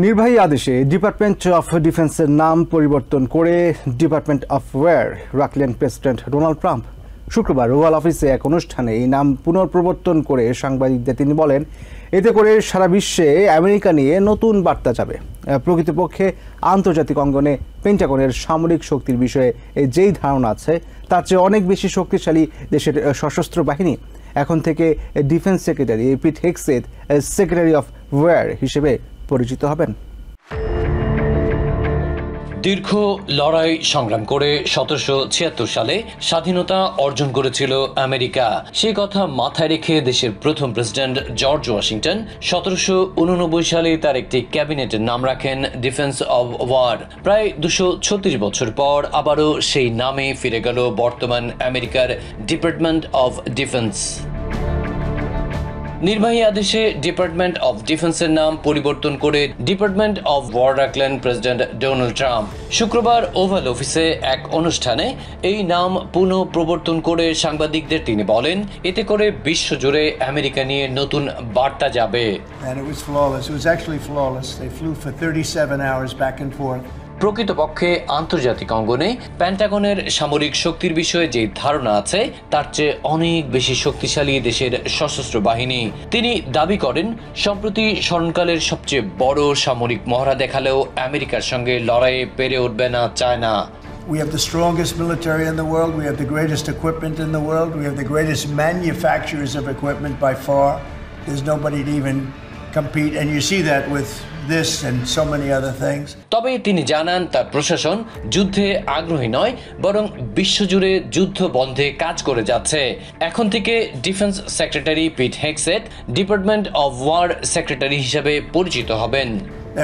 নির্বাহী আদেশে department of ডিফেন্সের নাম পরিবর্তন করে ডিপার্টমেন্ট অফ ওয়্যার রাখলেন প্রেসিডেন্ট ডোনাল্ড ট্রাম্প। শুক্রবার ওভাল অফিসে এক অনুষ্ঠানে এই নাম পুনঃপ্রবর্তন করে সাংবাদিকদের তিনি বলেন, এতে করে সারা বিশ্বে আমেরিকা নিয়ে নতুন বার্তা যাবে। প্রকৃতপক্ষে আন্তর্জাতিক অঙ্গনে পেন্টাগনের সামরিক শক্তির বিষয়ে যেই ধারণা আছে তার চেয়ে অনেক বেশি শক্তিশালী দেশের সশস্ত্র বাহিনী। এখন থেকে defence secretary Pete Hegseth secretary of war হিসেবে পরিচিত হবেন। দীর্ঘ লড়াই সংগ্রাম করে 1776 সালে স্বাধীনতা অর্জন করেছিল আমেরিকা। সেই কথা মাথায় রেখে দেশের প্রথম প্রেসিডেন্ট জর্জ ওয়াশিংটন 1789 সালে তার একটি ক্যাবিনেটের নাম রাখেন ডিফেন্স অব ওয়ার। প্রায় 236 বছর পর আবারও সেই নামে ফিরে গেল বর্তমান আমেরিকার ডিপার্টমেন্ট অব ডিফেন্স। নির্বাহী আদেশে ডিপার্টমেন্ট অফ ডিফেন্সের নাম পরিবর্তন করে ডিপার্টমেন্ট অফ ওয়ার রাখলেন প্রেসিডেন্ট ডোনাল্ড ট্রাম্প। শুক্রবার ওভাল অফিসে এক অনুষ্ঠানে এই নাম পুনঃপ্রবর্তন করে সাংবাদিকদের তিনি বলেন, এতে করে বিশ্বজুড়ে আমেরিকা নিয়ে নতুন বার্তা যাবে। প্রকৃতপক্ষে আন্তর্জাতিক অঙ্গনে পেন্টাগনের সামরিক শক্তির বিষয়ে যে ধারণা আছে তার চেয়ে অনেক বেশি শক্তিশালী দেশের সশস্ত্র বাহিনী। তিনি দাবি করেন, সম্প্রতি স্মরণকালের সবচেয়ে বড় সামরিক মহড়া দেখালেও আমেরিকার সঙ্গে লড়াইয়ে পেরে উঠবে না China. We have the strongest military in the world. We have the greatest equipment in the world. We have the greatest manufacturers of equipment by far. There's nobody to even compete, and you see that with this and so many other things. তবে তিনি জানান তার প্রশাসন যুদ্ধে আগ্রহী নয়, বরং বিশ্বজুড়ে যুদ্ধ বন্ধে কাজ করে যাচ্ছে। এখন থেকে defence secretary Pete Hegseth department of war secretary হিসেবে পরিচিত হবেন।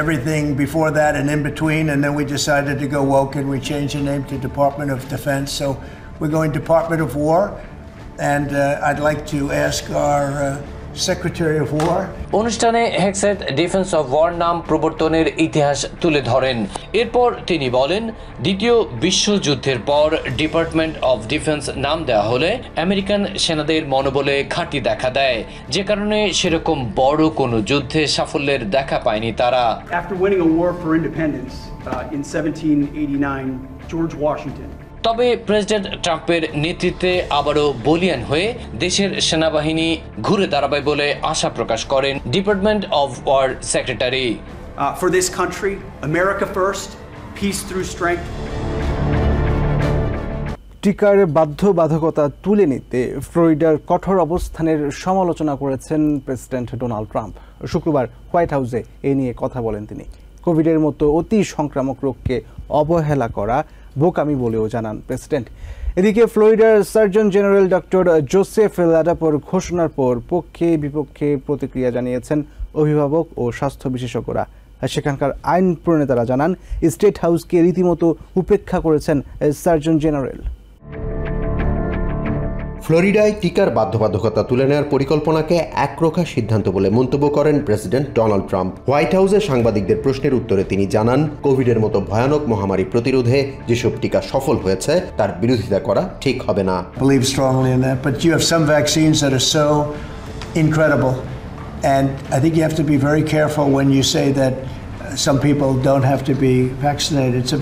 Everything before that and in between, and then we decided to go woke and we changed the name to Department of Defense. So we're going Department of War, and I'd like to ask our Secretary of War. অনুষ্ঠানে Hegseth defence of war নাম প্রবর্তনের ইতিহাস তুলে ধরেন। এরপর তিনি বলেন, দ্বিতীয় বিশ্বযুদ্ধের পর ডিপার্টমেন্ট অফ ডিফেন্স নাম দেওয়া হলে আমেরিকান সেনাদের মনোবলে ঘাটতি দেখা দেয়, যে কারণে সেরকম বড় কোনো যুদ্ধে সাফল্যের দেখা পায়নি তারা। After winning a war for independence in 1789, George Washington. তবে প্রেসিডেন্ট ট্রাম্পের নেতৃত্বে আবারও বলিয়ান হয়ে দেশের সেনাবাহিনী ঘুরে দাঁড়াবে বলে আশা প্রকাশ করেন department of war secretary. For this country, America first, peace through strength. টিকার বাধ্যবাধকতা তুলে নিতে ফ্লোরিডার কঠোর অবস্থানের সমালোচনা করেছেন প্রেসিডেন্ট ডোনাল্ড ট্রাম্প। শুক্রবার হোয়াইট হাউসে এ নিয়ে কথা বলেন তিনি। কোভিডের মতো অতি সংক্রামক রোগকে অবহেলা করা বোকামি বলেও জানান প্রেসিডেন্ট। এদিকে ফ্লোরিডার সার্জন জেনারেল ডক্টর জোসেফ ল্যাডাপোর ঘোষণার পর পক্ষে বিপক্ষে প্রতিক্রিয়া জানিয়েছেন অভিভাবক ও স্বাস্থ্য বিশেষজ্ঞরা। সেখানকার আইন প্রণেতারা জানান, স্টেট হাউসকে রীতিমতো উপেক্ষা করেছেন সার্জন জেনারেল। ফ্লোরিডায় টিকার বাধ্যবাধকতা তুলে নেওয়ার পরিকল্পনাকে একরোখা সিদ্ধান্ত বলে মন্তব্য করেন প্রেসিডেন্ট ডোনাল্ড ট্রাম্প। হোয়াইট হাউসে সাংবাদিকদের প্রশ্নের উত্তরে তিনি জানান, কোভিডের মতো ভয়ানক মহামারী প্রতিরোধে যেসব টিকা সফল হয়েছে তার বিরোধিতা করা ঠিক হবে না। Believe strongly in that, but you have some vaccines that are so incredible, and I think you have to be very careful when you say that some people don't have to be vaccinated. It's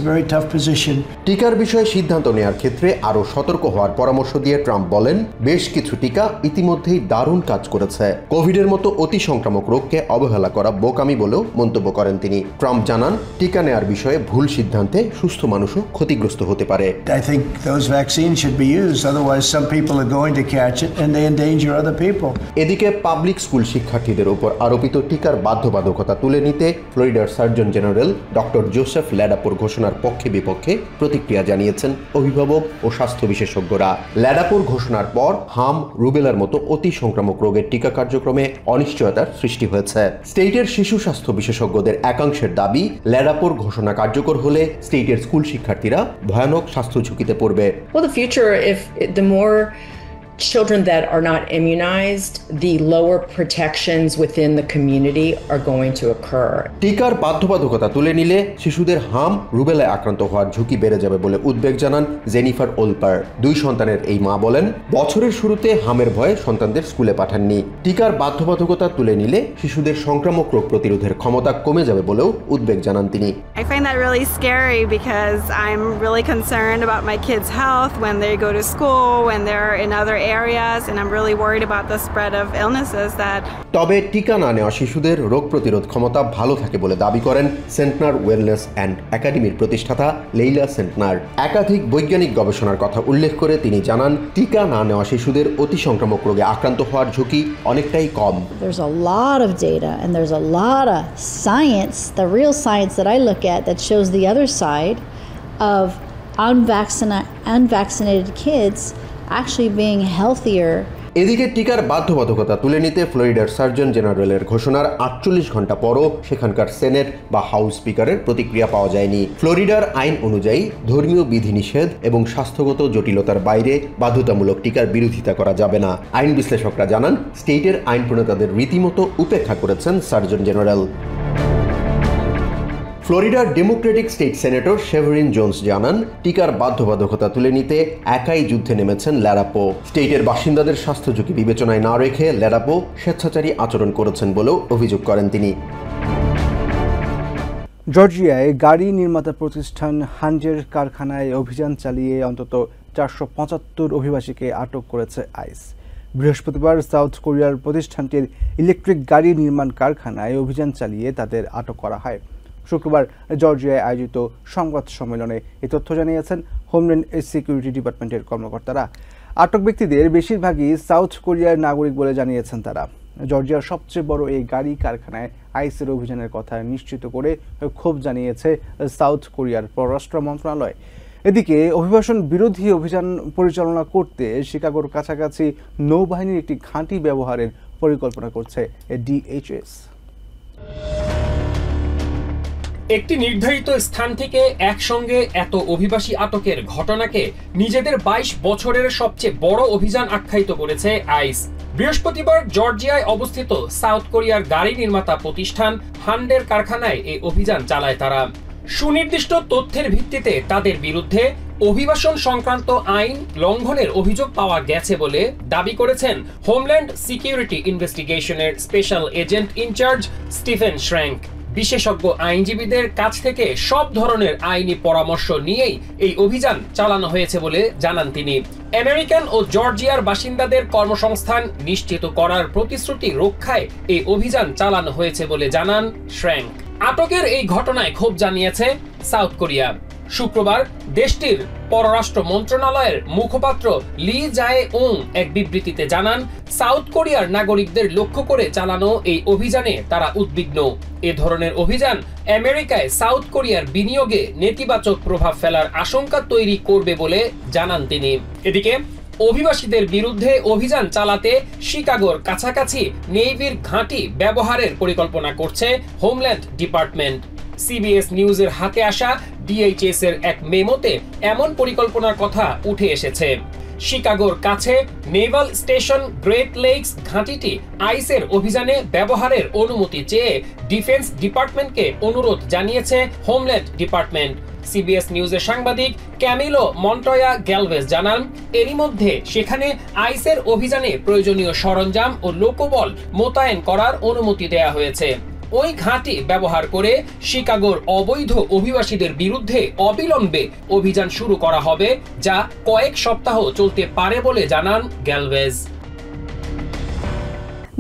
a very tough position. টিকার বিষয়ে সিদ্ধান্ত নেওয়ার ক্ষেত্রে আরও সতর্ক হওয়ার পরামর্শ দিয়ে ট্রাম্প বলেন, বেশ কিছু টিকা ইতিমধ্যেই দারুণ কাজ করেছে। কোভিডের মতো অতি সংক্রামক রোগকে অবহেলা করা বোকামি বলেও মন্তব্য করেন তিনি। ট্রাম্প জানান, টিকা নেওয়ার বিষয়ে ভুল সিদ্ধান্তে সুস্থ মানুষও ক্ষতিগ্রস্ত হতে পারে। I think those vaccines should be used, otherwise some people are going to catch it and they endanger other people. এদিকে পাবলিক স্কুল শিক্ষার্থীদের উপর আরোপিত টিকার বাধ্যবাধকতা তুলে নিতে ফ্লোরিডার সার্জন জেনারেল ডক্টর জোসেফ ল্যাডাপোর ঘোষণার পক্ষে বিপক্ষে প্রতিক্রিয়া জানিয়েছেন অভিভাবক ও স্বাস্থ্য বিশেষজ্ঞরা। ল্যাডাপোর ঘোষণার পর হাম, রুবেলার মতো অতি সংক্রামক রোগের টিকা কার্যক্রমে অনিশ্চয়তার সৃষ্টি হয়েছে। স্টেটের শিশু স্বাস্থ্য বিশেষজ্ঞদের একাংশের দাবি, ল্যাডাপোর ঘোষণা কার্যকর হলে স্টেটের স্কুল শিক্ষার্থীরা ভয়ানক স্বাস্থ্য ঝুঁকিতে পড়বে। Well, the future, if the more children that are not immunized, the lower protections within the community are going to occur. টিকার বাধ্যবাধকতা তুলে নিলে শিশুদের হাম রুবেলায় আক্রান্ত হওয়ার ঝুঁকি বেড়ে যাবে বলে উদ্বেগ জানান জেনিফার ওলপার। 2 সন্তানের এই মা বলেন, বছরের শুরুতে হামের ভয়ে সন্তানদের স্কুলে পাঠাননি। টিকার বাধ্যবাধকতা তুলে নিলে শিশুদের সংক্রামক রোগ প্রতিরোধের ক্ষমতা কমে যাবে বলেও উদ্বেগ জানান তিনি। I find that really scary because I'm really concerned about my kids' health when they go to school, when they're in other areas, and I'm really worried about the spread of illnesses that. তবে টিকা না নেওয়া শিশুদের রোগ প্রতিরোধ ক্ষমতা ভালো থাকে বলে দাবি করেন সেন্টনার ওয়েলনেস অ্যান্ড একাডেমির প্রতিষ্ঠাতা লেইলা সেন্টনার। একাধিক বৈজ্ঞানিক গবেষণার কথা উল্লেখ করে তিনি জানান, টিকা না নেওয়া শিশুদের অতি সংক্রামক রোগে আক্রান্ত হওয়ার ঝুঁকি অনেকটাই কম। There's a lot of data and there's a lot of science, the real science that I look at that shows the other side of unvaccinated kids actually being healthier. এদিকে টিকার বাধ্যবাধকতা তুলে নিতে ফ্লোরিডার সার্জন জেনারেলের ঘোষণার 48 ঘন্টা পরও সেখানকার সেনেট বা হাউস স্পিকারের প্রতিক্রিয়া পাওয়া যায়নি। ফ্লোরিডার আইন অনুযায়ী ধর্মীয় বিধিনিষেধ এবং স্বাস্থ্যগত জটিলতার বাইরে বাধ্যতামূলক টিকার বিরোধিতা করা যাবে না। আইন বিশ্লেষকরা জানান, স্টেটের আইন প্রণেতাদের রীতিমতো উপেক্ষা করেছেন সার্জন জেনারেল। ফ্লোরিডার ডেমোক্রেটিক স্টেট সেনেটর শেভরিন জোন্স জানান, টিকার বাধ্যবাধকতা তুলে নিতে একাই যুদ্ধে নেমেছেন ল্যারাপো। স্টেটের বাসিন্দাদের স্বাস্থ্য ঝুঁকি বিবেচনায় না রেখে ল্যারাপো স্বেচ্ছাচারী আচরণ করেছেন বলেও অভিযোগ করেন তিনি। জর্জিয়ায় গাড়ি নির্মাতা প্রতিষ্ঠান হান্ডের কারখানায় অভিযান চালিয়ে অন্তত 475 অভিবাসীকে আটক করেছে আইস। বৃহস্পতিবার সাউথ কোরিয়ার প্রতিষ্ঠানটির ইলেকট্রিক গাড়ি নির্মাণ কারখানায় অভিযান চালিয়ে তাদের আটক করা হয়। শুক্রবার জর্জিয়ায় আয়োজিত সংবাদ সম্মেলনে এই তথ্য জানিয়েছেন হোমল্যান্ড সিকিউরিটি ডিপার্টমেন্টের কর্মকর্তারা। আটক ব্যক্তিদের বেশিরভাগই সাউথ কোরিয়ার নাগরিক বলে জানিয়েছেন তারা। জর্জিয়ার সবচেয়ে বড় এই গাড়ি কারখানায় আইসের অভিযানের কথা নিশ্চিত করে ক্ষোভ জানিয়েছে সাউথ কোরিয়ার পররাষ্ট্র মন্ত্রণালয়। এদিকে অভিবাসন বিরোধী অভিযান পরিচালনা করতে শিকাগোর কাছাকাছি নৌবাহিনীর একটি ঘাঁটি ব্যবহারের পরিকল্পনা করছে ডিএইচএস। একটি নির্ধারিত স্থান থেকে একসঙ্গে এত অভিবাসী আটকের ঘটনাকে নিজেদের 22 বছরের সবচেয়ে বড় অভিযান আখ্যায়িত করেছে আইস। বৃহস্পতিবার জর্জিয়ায় অবস্থিত সাউথ কোরিয়ার গাড়ি নির্মাতা প্রতিষ্ঠান হান্ডের কারখানায় এই অভিযান চালায় তারা। সুনির্দিষ্ট তথ্যের ভিত্তিতে তাদের বিরুদ্ধে অভিবাসন সংক্রান্ত আইন লঙ্ঘনের অভিযোগ পাওয়া গেছে বলে দাবি করেছেন হোমল্যান্ড সিকিউরিটি ইনভেস্টিগেশনের special agent in charge Steven Schrank. বিশেষজ্ঞ আইনজীবীদের কাছ থেকে সব ধরনের আইনি পরামর্শ নিয়েই এই অভিযান চালানো হয়েছে বলে জানান তিনি। আমেরিকান ও জর্জিয়ার বাসিন্দাদের কর্মসংস্থান নিশ্চিত করার প্রতিশ্রুতি রক্ষায় এই অভিযান চালানো হয়েছে বলে জানান শ্র্যাঙ্ক। আটকের এই ঘটনায় ক্ষোভ জানিয়েছে সাউথ কোরিয়া। শুক্রবার দেশটির পররাষ্ট্র মন্ত্রণালয়ের মুখপাত্র লি জায়ে উং এক বিবৃতিতে জানান, সাউথ কোরিয়ার নাগরিকদের লক্ষ্য করে চালানো এই অভিযানে তারা উদ্বিগ্ন। এ ধরনের অভিযান আমেরিকায় সাউথ কোরিয়ার বিনিয়োগে নেতিবাচক প্রভাব ফেলার আশঙ্কা তৈরি করবে বলে জানান তিনি। এদিকে অভিবাসীদের বিরুদ্ধে অভিযান চালাতে শিকাগোর কাছাকাছি নেভির ঘাঁটি ব্যবহারের পরিকল্পনা করছে হোমল্যান্ড ডিপার্টমেন্ট। সিবিএস নিউজের হাতে আসা ডিএইচএস এর এক মেমোতে এমন পরিকল্পনার কথা উঠে এসেছে। শিকাগোর কাছে নেভাল স্টেশন গ্রেট লেকস ঘাঁটিটি আইসের অভিযানে ব্যবহারের অনুমতি চেয়ে ডিফেন্স ডিপার্টমেন্টকে অনুরোধ জানিয়েছে হোমল্যান্ড ডিপার্টমেন্ট। সিবিএস নিউজের সাংবাদিক ক্যামিলো মন্টয়া গ্যালভেজ জানান, এরই মধ্যে সেখানে আইসের অভিযানে প্রয়োজনীয় সরঞ্জাম ও লোকবল মোতায়েন করার অনুমতি দেয়া হয়েছে। ওই ঘাঁটি ব্যবহার করে শিকাগোর অবৈধ অভিবাসীদের বিরুদ্ধে অবিলম্বে অভিযান শুরু করা হবে, যা কয়েক সপ্তাহ চলতে পারে বলে জানান গ্যালভেজ।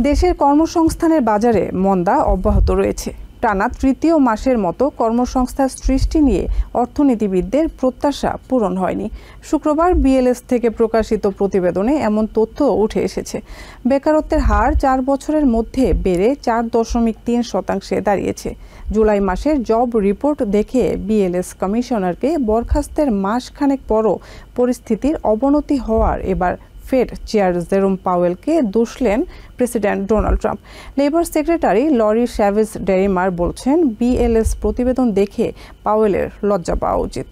দেশের কর্মসংস্থানের বাজারে মন্দা অব্যাহত রয়েছে। টানা তৃতীয় মাসের মতো কর্মসংস্থান সৃষ্টি নিয়ে অর্থনীতিবিদদের প্রত্যাশা পূরণ হয়নি। শুক্রবার বিএলএস থেকে প্রকাশিত প্রতিবেদনে এমন তথ্য উঠে এসেছে। বেকারত্বের হার 4 বছরের মধ্যে বেড়ে 4.3% দাঁড়িয়েছে। জুলাই মাসের জব রিপোর্ট দেখে বিএলএস কমিশনারকে বরখাস্তের মাসখানেক পরও পরিস্থিতির অবনতি হওয়ার এবার ফেড চেয়ার জেরোম পাওয়েলকে দুষলেন president Donald Trump. Labour secretary Lori Chavez DeRemer বলছেন, বিএলএস প্রতিবেদন দেখে পাওয়েলের লজ্জা পাওয়া উচিত।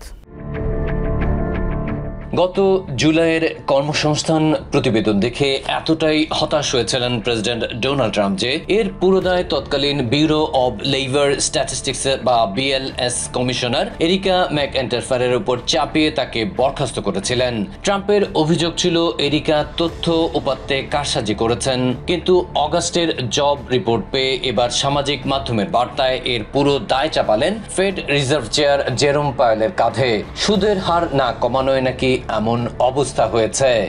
গত জুলাইয়ের কর্মসংস্থান প্রতিবেদন দেখে এতটাই হতাশ হয়েছিলেন প্রেসিডেন্ট ডোনাল্ড ট্রাম্প যে এর পুরো দায় তৎকালীন ব্যুরো অব লেবার স্ট্যাটিস্টিক্স বা BLS কমিশনার এরিকা ম্যাকএন্টারফারের উপর চাপিয়ে তাকে বরখাস্ত করেছিলেন। ট্রাম্পের অভিযোগ ছিল এরিকা তথ্য উপাত্তে কারসাজি করেছেন, কিন্তু অগাস্টের জব রিপোর্ট পেয়ে এবার সামাজিক মাধ্যমের বার্তায় এর পুরো দায় চাপালেন ফেড রিজার্ভ চেয়ার জেরোম পাওয়েলের কাঁধে। সুদের হার না কমানোয় নাকি এমন অবস্থা হয়েছে।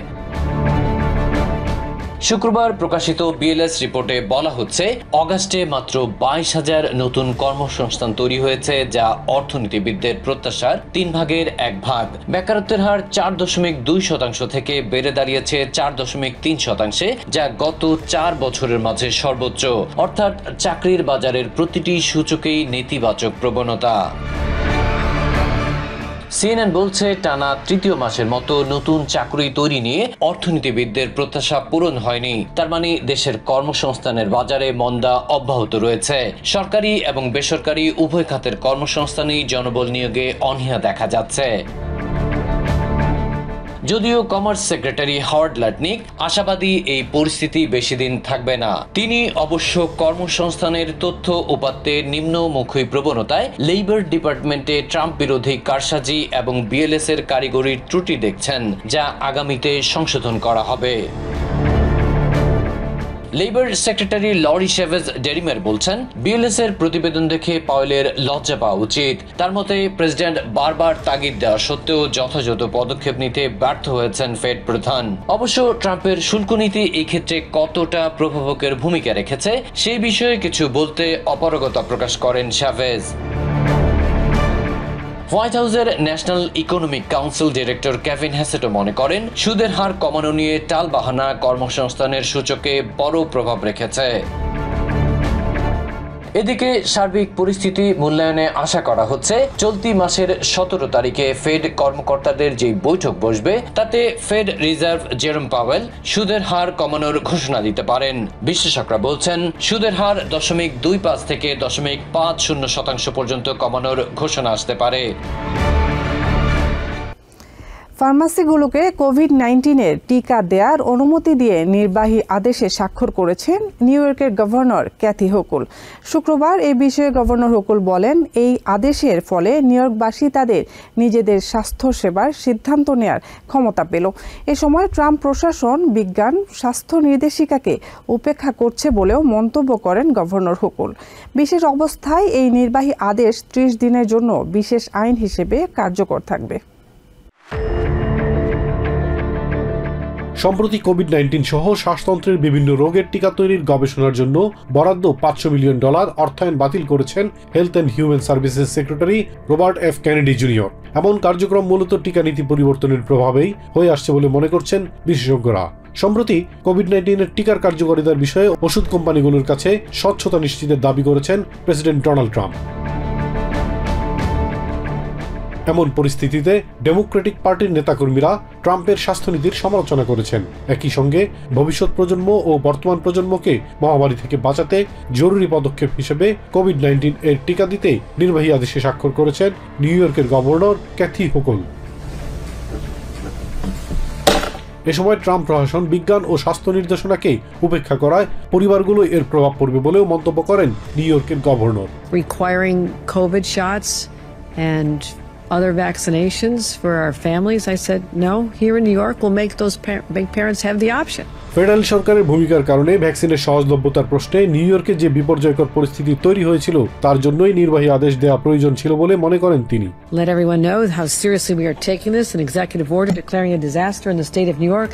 শুক্রবার প্রকাশিত BLS রিপোর্টে বলা হচ্ছে অগাস্টে মাত্র 22,000 নতুন কর্মসংস্থান তৈরি হয়েছে, যা অর্থনীতিবিদদের প্রত্যাশার 3/1 বেকারত্বের হার 4.2% থেকে বেড়ে দাঁড়িয়েছে 4.3%, যা গত 4 বছরের মাঝে সর্বোচ্চ। অর্থাৎ চাকরির বাজারের প্রতিটি সূচকেই নেতিবাচক প্রবণতা। CNN বলছে টানা তৃতীয় মাসের মতো নতুন চাকরি তৈরি নিয়ে অর্থনীতিবিদদের প্রত্যাশা পূরণ হয়নি। তার মানে দেশের কর্মসংস্থানের বাজারে মন্দা অব্যাহত রয়েছে। সরকারি এবং বেসরকারি উভয় খাতের কর্মসংস্থানেই জনবল নিয়োগে অনীহা দেখা যাচ্ছে। যদিও কমার্স সেক্রেটারি হাওয়ার্ড লাটনিক আশাবাদী এই পরিস্থিতি বেশি দিন থাকবে না। তিনি অবশ্য কর্মসংস্থানের তথ্য উপাত্তের নিম্নমুখী প্রবণতায় লেবার ডিপার্টমেন্টে ট্রাম্প বিরোধী কারসাজি এবং BLS এর কারিগরির ত্রুটি দেখছেন, যা আগামীতে সংশোধন করা হবে। লেবার সেক্রেটারি লরি শেভেজ ডেরিমের বলছেন BLS এর প্রতিবেদন দেখে পাওয়েলের লজ্জা পাওয়া উচিত। তার মতে প্রেসিডেন্ট বারবার তাগিদ দেওয়া সত্ত্বেও যথাযথ পদক্ষেপ নিতে ব্যর্থ হয়েছেন ফেড প্রধান। অবশ্য ট্রাম্পের শুল্ক নীতি এই ক্ষেত্রে কতটা প্রভাবকের ভূমিকা রেখেছে সেই বিষয়ে কিছু বলতে অপারগতা প্রকাশ করেন শেভেজ। হোয়াইট হাউসের National Economic Council director Kevin হ্যাসেটও মনে করেন সুদের হার কমানো নিয়ে টালবাহানা কর্মসংস্থানের সূচকে বড় প্রভাব রেখেছে। এদিকে সার্বিক পরিস্থিতি মূল্যায়নে আশা করা হচ্ছে চলতি মাসের 17 তারিখে ফেড কর্মকর্তাদের যে বৈঠক বসবে তাতে ফেড রিজার্ভ জেরোম পাওয়েল সুদের হার কমানোর ঘোষণা দিতে পারেন। বিশ্লেষকরা বলছেন সুদের হার 0.25 থেকে 0.50% পর্যন্ত কমানোর ঘোষণা আসতে পারে। ফার্মাসিগুলোকে কোভিড-19-এর টিকা দেওয়ার অনুমতি দিয়ে নির্বাহী আদেশে স্বাক্ষর করেছেন নিউ ইয়র্কের গভর্নর ক্যাথি হোকুল। শুক্রবার এ বিষয়ে গভর্নর হোকুল বলেন, এই আদেশের ফলে নিউ ইয়র্কবাসী তাদের নিজেদের স্বাস্থ্যসেবার সিদ্ধান্ত নেয়ার ক্ষমতা পেল। এ সময় ট্রাম্প প্রশাসন বিজ্ঞান স্বাস্থ্য নির্দেশিকাকে উপেক্ষা করছে বলেও মন্তব্য করেন গভর্নর হোকুল। বিশেষ অবস্থায় এই নির্বাহী আদেশ 30 দিনের জন্য বিশেষ আইন হিসেবে কার্যকর থাকবে। সম্প্রতি কোভিড-19 সহ শ্বাসতন্ত্রের বিভিন্ন রোগের টিকা তৈরির গবেষণার জন্য বরাদ্দ $500 মিলিয়ন অর্থায়ন বাতিল করেছেন health and human services secretary Robert F Kennedy junior. এমন কার্যক্রম মূলত টিকা নীতি পরিবর্তনের প্রভাবেই হয়ে আসছে বলে মনে করছেন বিশেষজ্ঞরা। সম্প্রতি কোভিড-19-এর টিকার কার্যকারিতার বিষয়ে ওষুধ কোম্পানিগুলোর কাছে স্বচ্ছতা নিশ্চিতের দাবি করেছেন প্রেসিডেন্ট ডোনাল্ড ট্রাম্প। এমন পরিস্থিতিতে ডেমোক্রেটিক পার্টির নেতাকর্মীরা ট্রাম্পের স্বাস্থ্যনীতির সমালোচনা করেছেন। একই সঙ্গে ভবিষ্যৎ প্রজন্ম ও বর্তমান প্রজন্মকে মহামারী থেকে বাঁচাতে জরুরি পদক্ষেপ হিসেবে কোভিড-19 এর টিকা দিতে নির্বাহী আদেশে স্বাক্ষর করেছেন নিউ ইয়র্কের গভর্নর ক্যাথি হোকুল। এ সময় ট্রাম্প প্রশাসন বিজ্ঞান ও স্বাস্থ্য নির্দেশনাকে উপেক্ষা করায় পরিবারগুলো এর প্রভাব পড়বে বলেও মন্তব্য করেন নিউ ইয়র্কের governor. Requiring COVID shots and other vaccinations for our families, I said no. Here in New York, we'll make those parents have the option. Federal সরকারের ভূমিকার কারণে ভ্যাকসিনের সহজলভ্যতার প্রশ্নে নিউ ইয়র্কে যে বিপর্যয়কর পরিস্থিতি তৈরি হয়েছিল তার জন্যই নির্বাহী আদেশ দেওয়া প্রয়োজন ছিল বলে মনে করেন তিনি। Let everyone know how seriously we are taking this, an executive order declaring a disaster in the state of New York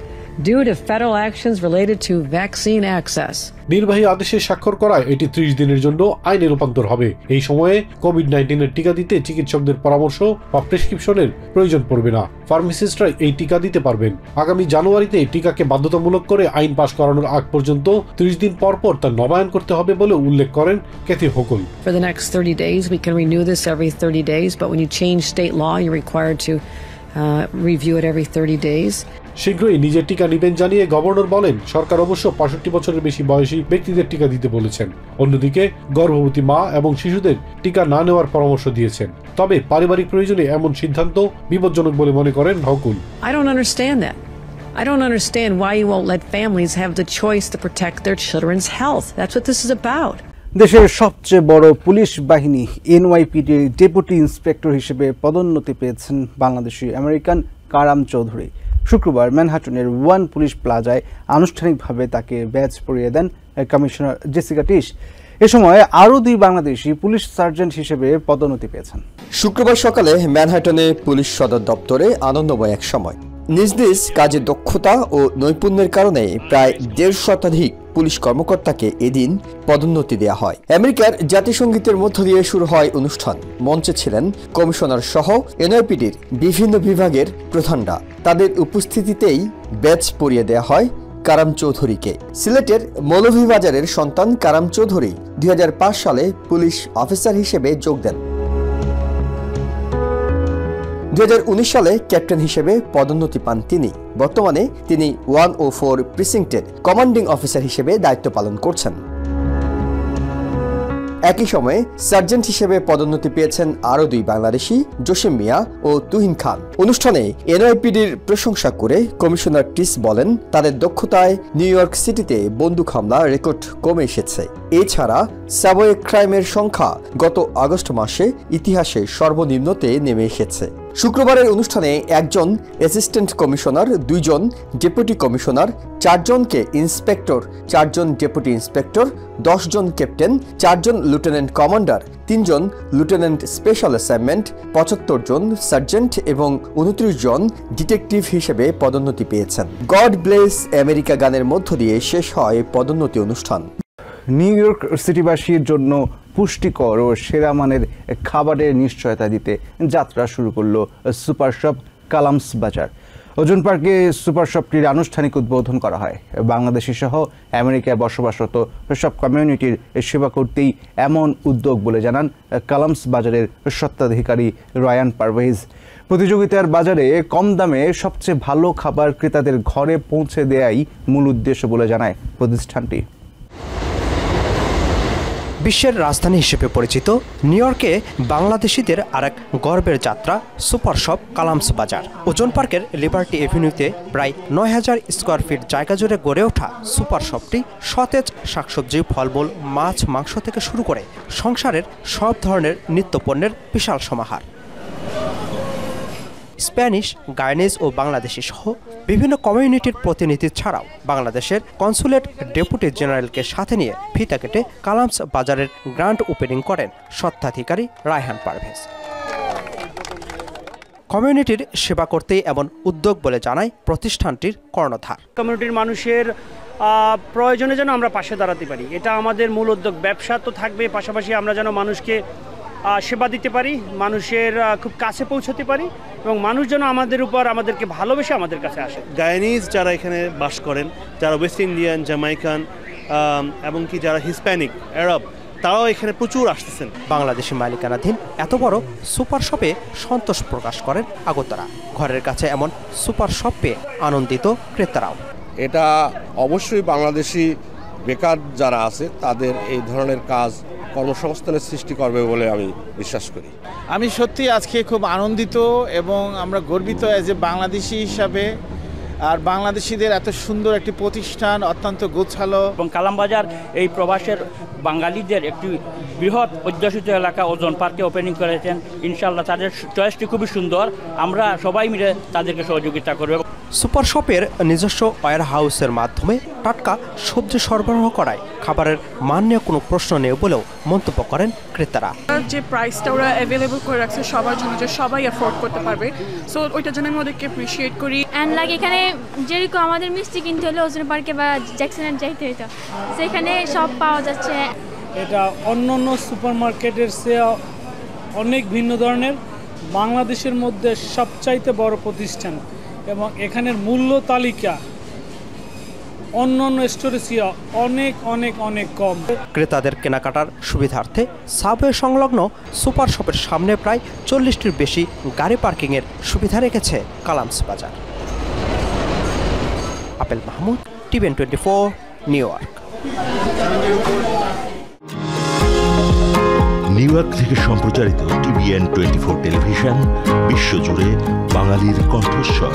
due to federal actions related to vaccine access. নির্বাহী আদেশে স্বাক্ষর করায় এটি 30 দিনের জন্য আইনে রূপান্তর হবে। এই সময়ে কোভিড-19 এর টিকা দিতে চিকিৎসকদের পরামর্শ বা প্রেসক্রিপশনের প্রয়োজন পড়বে না। ফার্মাসিস্টরা এই টিকা দিতে পারবেন। আগামী জানুয়ারিতে টিকাকে বাধ্যতামূলক করে আইন পাশ করানোর আগ পর্যন্ত 30 দিন পর পর তা নবায়ন করতে হবে বলে উল্লেখ করেন Kathy Hochul. For the next 30 days, we can renew this every 30 days, but when you change state law, you're required to review it every 30 days. শীঘ্রই নিজে টিকা নেবেন জানিয়ে গভর্নর বলেন, সরকার অবশ্য 65 বছরের বেশি বয়সী ব্যক্তিদের টিকা দিতে বলেছেন। অন্যদিকে গর্ভবতী মা এবং শিশুদের টিকা না নেওয়ার পরামর্শ দিয়েছেন। তবে পারিবারিক প্রয়োজনে এমন সিদ্ধান্ত বিপজ্জনক বলে মনে করেন Nakul. I don't understand that. I don't understand why you won't let families have the choice to protect their children's health. That's what this is about. দেশের সবচেয়ে বড় পুলিশ বাহিনী এনওয়াইপিডির ডেপুটি ইন্সপেক্টর হিসেবে পদোন্নতি পেয়েছেন বাংলাদেশি আমেরিকান কারাম চৌধুরী। শুক্রবার ম্যানহাটনের ওয়ান পুলিশ প্লাজায় আনুষ্ঠানিকভাবে তাকে ব্যাজ পরিয়ে দেন কমিশনার জেসিকা টিশ। এ সময় আরও 2 বাংলাদেশি পুলিশ সার্জেন্ট হিসেবে পদোন্নতি পেয়েছেন। শুক্রবার সকালে ম্যানহাটনে পুলিশ সদর দপ্তরে আনন্দময় এক সময়। নিজ নিজ কাজে দক্ষতা ও নৈপুণ্যের কারণে প্রায় 1.5 শতাধিক পুলিশ কর্মকর্তাকে এদিন পদোন্নতি দেওয়া হয়। আমেরিকার জাতীয় সঙ্গীতের মধ্য দিয়ে শুরু হয় অনুষ্ঠান। মঞ্চে ছিলেন কমিশনার সহ এনওয়াইপিডির বিভিন্ন বিভাগের প্রধানরা। তাদের উপস্থিতিতেই ব্যাজ পরিয়ে দেওয়া হয় কারাম চৌধুরীকে। সিলেটের মৌলভীবাজারের সন্তান কারাম চৌধুরী 2005 সালে পুলিশ অফিসার হিসেবে যোগ দেন। 2019 সালে ক্যাপ্টেন হিসেবে পদোন্নতি পান তিনি। বর্তমানে তিনি 104 প্রিসিংক্টের কমান্ডিং অফিসার হিসেবে দায়িত্ব পালন করছেন। একই সময়ে সার্জেন্ট হিসেবে পদোন্নতি পেয়েছেন আরও 2 বাংলাদেশি, জসিম মিয়া ও তুহিন খান। অনুষ্ঠানে এনওয়াইপিডির প্রশংসা করে কমিশনার টিস বলেন, তাদের দক্ষতায় নিউ ইয়র্ক সিটিতে বন্দুক হামলা রেকর্ড কমে এসেছে। এছাড়া সাবওয়ে ক্রাইমের সংখ্যা গত আগস্ট মাসে ইতিহাসে সর্বনিম্নতে নেমে এসেছে। শুক্রবারের অনুষ্ঠানে 1 জন অ্যাসিস্ট্যান্ট কমিশনার, 2 জন ডেপুটি কমিশনার, 4 জনকে ইন্সপেক্টর, 4 জন ডেপুটি ইন্সপেক্টর, 10 জন ক্যাপ্টেন, 4 জন লিeutenant কমান্ডার, 3 জন লিeutenant স্পেশাল অ্যাসাইনমেন্ট, 75 জন সার্জেন্ট এবং 29 জন ডিটেকটিভ হিসেবে পদোন্নতি পেয়েছেন। গড ব্লেস আমেরিকা গানের মধ্য দিয়ে শেষ হয় পদোন্নতি অনুষ্ঠান। নিউ ইয়র্ক সিটিবাসীর জন্য পুষ্টিকর ও সেরা মানের খাবারের নিশ্চয়তা দিতে যাত্রা শুরু করলো সুপার শপ কালামস বাজার। ওজন পার্কে সুপার শপটির আনুষ্ঠানিক উদ্বোধন করা হয়। বাংলাদেশি সহ আমেরিকায় বসবাসরত সব কমিউনিটির সেবা করতেই এমন উদ্যোগ বলে জানান কালামস বাজারের স্বত্বাধিকারী রায়ান পারভেজ। প্রতিযোগিতার বাজারে কম দামে সবচেয়ে ভালো খাবার ক্রেতাদের ঘরে পৌঁছে দেয়াই মূল উদ্দেশ্য বলে জানায় প্রতিষ্ঠানটি। বিশ্বের রাজধানী হিসেবে পরিচিত নিউ ইয়র্কে বাংলাদেশিদের আরেক গর্বের যাত্রা সুপার শপ কালামস বাজার। ওজন পার্কের লিবার্টি এভিনিউতে প্রায় 9000 স্কোয়ার ফিট জায়গা জুড়ে গড়ে ওঠা সুপার শপটি সতেজ শাকসবজি, ফলমূল, মাছ, মাংস থেকে শুরু করে সংসারের সব ধরনের নিত্যপণ্যের বিশাল সমাহার। স্প্যানিশ, গায়ানিজ ও বাংলাদেশি সহ বিভিন্ন কমিউনিটির প্রতিনিধি ছাড়াও বাংলাদেশের কনসুলেট ডেপুটি জেনারেলকে সাথে নিয়ে ফিতা কেটে কালামস বাজারের গ্র্যান্ড ওপেনিং করেন স্বত্বাধিকারী রায়হান পারভেজ। কমিউনিটির সেবা করতেই এমন উদ্যোগ বলে জানায় প্রতিষ্ঠানটির কর্ণধার। কমিউনিটির মানুষের প্রয়োজনে যেন আমরা পাশে দাঁড়াতে পারি, এটা আমাদের মূল উদ্যোগ। ব্যবসা তো থাকবে, পাশাপাশি আমরা যেন মানুষকে সেবা দিতে পারি, মানুষের খুব কাছে পৌঁছতে পারি এবং মানুষ যেন আমাদেরকে ভালোবেসে আমাদের কাছে আসে। গায়ানিজ যারা এখানে বাস করেন, যারা ওয়েস্ট ইন্ডিয়ান, জামাইকান এবং কি যারা হিসপ্যানিক, আরব, তারাও এখানে প্রচুর আসতেছেন। বাংলাদেশি মালিকানাধীন এত বড় সুপার শপে সন্তোষ প্রকাশ করেন আগতরা। ঘরের কাছে এমন সুপার শপ পেয়ে আনন্দিত ক্রেতারাও। এটা অবশ্যই বাংলাদেশি বেকার যারা আছে তাদের এই ধরনের কাজ কর্মসংস্থানের সৃষ্টি করবে বলে আমি বিশ্বাস করি। আমি সত্যি আজকে খুব আনন্দিত এবং আমরা গর্বিত এজ এ বাংলাদেশি হিসাবে। আর বাংলাদেশিদের এত সুন্দর একটি প্রতিষ্ঠান, অত্যন্ত গোছালো। এবং কালাম বাজার এই প্রবাসের বাঙালিদের একটি বৃহৎ অধ্যুষিত এলাকা ওজন পার্কে ওপেনিং করেছেন। ইনশাআল্লাহ তাদের চয়েসটি খুবই সুন্দর, আমরা সবাই মিলে তাদেরকে সহযোগিতা করব। সুপার শপের নিজস্ব ওয়্যার হাউসের মাধ্যমে টাটকা সবজি সরবরাহ করায় খাবারের মান নিয়ে কোনো প্রশ্ন নেই বলেও মন্তব্য করেন ক্রেতারা। যে প্রাইসটা ওরা অ্যাভেলেবল করে রাখছে সবার জন্য, যে সবাই অ্যাফোর্ড করতে পারবে, সো ওইটার জন্য আমি ওদেরকে অ্যাপ্রিশিয়েট করি। অ্যান্ড লাইক এখানে যেরকম আমাদের মিষ্টি কিনতে হলে ওজন পার্কে বা জ্যাকসনের যাইতে হইতো, সেখানে সব পাওয়া যাচ্ছে। এটা অন্য অন্য সুপার মার্কেটের চেয়ে অনেক ভিন্ন ধরনের, বাংলাদেশের মধ্যে সবচাইতে বড় প্রতিষ্ঠান এবং এখানের মূল্য তালিকা অন্য অন্য স্টোরের চেয়ে অনেক অনেক অনেক কম। ক্রেতাদের কেনাকাটার সুবিধার্থে সাবওয়ে সংলগ্ন সুপার শপের সামনে প্রায় 40টির বেশি গাড়ি পার্কিংয়ের সুবিধা রেখেছে কালামস বাজার। Apple Mahmud, TVN 24, new York. New York থেকে সম্প্রচারিত টিভিএন 24 টেলিভিশন বিশ্বজুড়ে বাঙালির কণ্ঠস্বর।